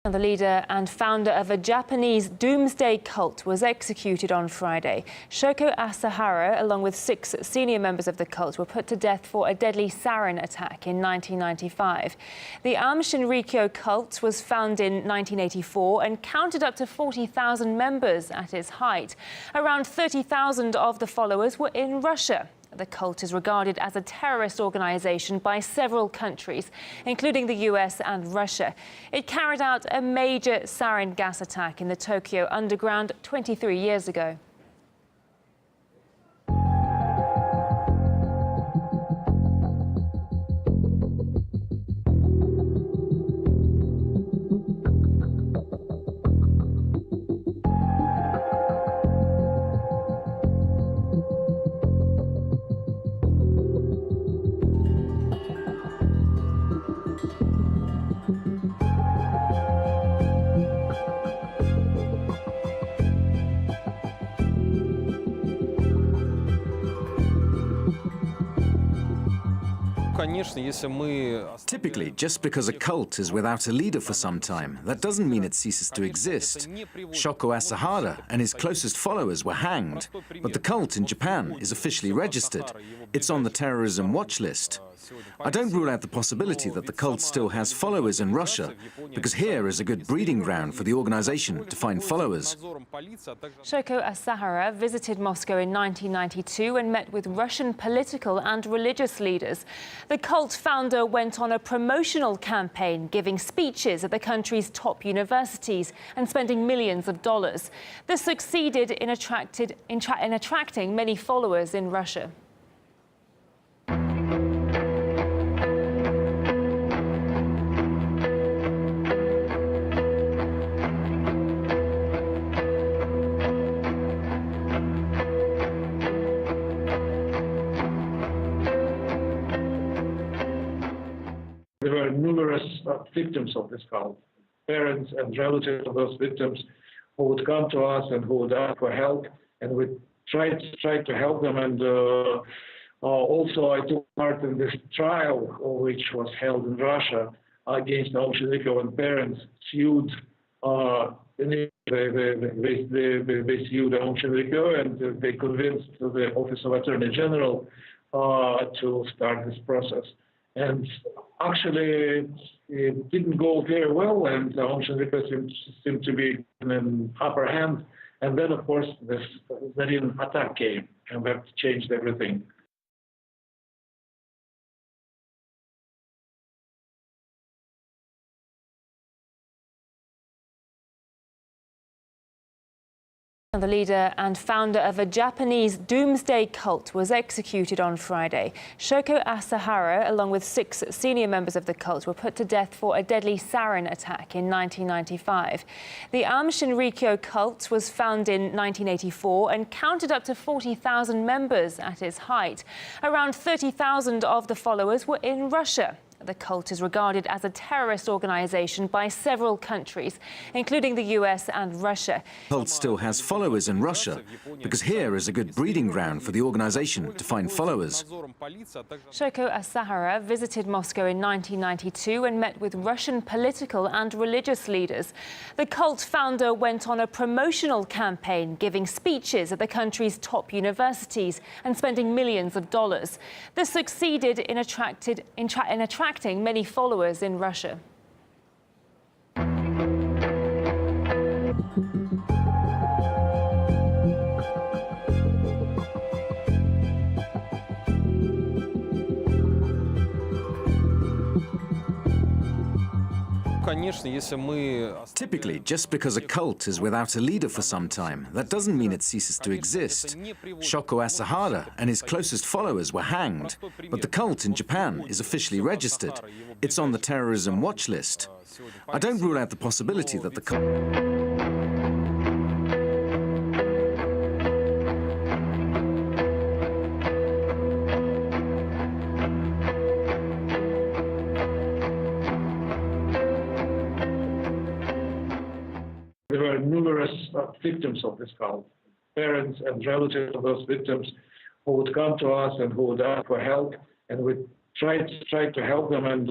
The leader and founder of a Japanese doomsday cult was executed on Friday. Shoko Asahara, along with 6 senior members of the cult, were put to death for a deadly sarin attack in 1995. The Aum Shinrikyo cult was founded in 1984 and counted up to 40,000 members at its height. Around 30,000 of the followers were in Russia. The cult is regarded as a terrorist organization by several countries, including the US and Russia. It carried out a major sarin gas attack in the Tokyo underground 23 years ago. Typically, just because a cult is without a leader for some time, that doesn't mean it ceases to exist. Shoko Asahara and his closest followers were hanged, but the cult in Japan is officially registered. It's on the terrorism watch list. I don't rule out the possibility that the cult still has followers in Russia, because here is a good breeding ground for the organization to find followers. Shoko Asahara visited Moscow in 1992 and met with Russian political and religious leaders. The cult founder went on a promotional campaign, giving speeches at the country's top universities and spending millions of dollars. This succeeded in attracting many followers in Russia. There were numerous victims of this cult, parents and relatives of those victims who would come to us and who would ask for help, and we tried to help them. And also I took part in this trial, which was held in Russia against Aum Shinrikyo, and parents sued they sued Aum Shinrikyo, and they convinced the Office of Attorney General to start this process. And actually, it didn't go very well, and Aum Shinrikyo seemed to be in an upper hand. And then, of course, this sarin attack came, and that changed everything. The leader and founder of a Japanese doomsday cult was executed on Friday. Shoko Asahara, along with 6 senior members of the cult, were put to death for a deadly sarin attack in 1995. The Aum Shinrikyo cult was founded in 1984 and counted up to 40,000 members at its height. Around 30,000 of the followers were in Russia. The cult is regarded as a terrorist organization by several countries, including the US and Russia. The cult still has followers in Russia, because here is a good breeding ground for the organization to find followers. Shoko Asahara visited Moscow in 1992 and met with Russian political and religious leaders. The cult founder went on a promotional campaign, giving speeches at the country's top universities and spending millions of dollars. This succeeded in attracting many followers in Russia. Typically, just because a cult is without a leader for some time, that doesn't mean it ceases to exist. Shoko Asahara and his closest followers were hanged, but the cult in Japan is officially registered. It's on the terrorism watch list. I don't rule out the possibility that the cult... There were numerous victims of this cult, parents and relatives of those victims who would come to us and who would ask for help, and we tried to help them. And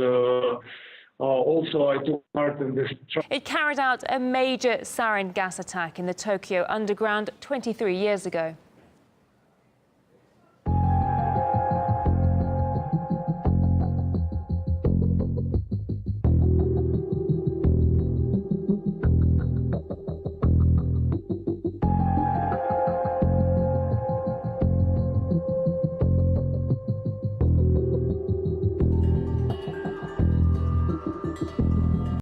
Also, I took part in this. It carried out a major sarin gas attack in the Tokyo underground 23 years ago.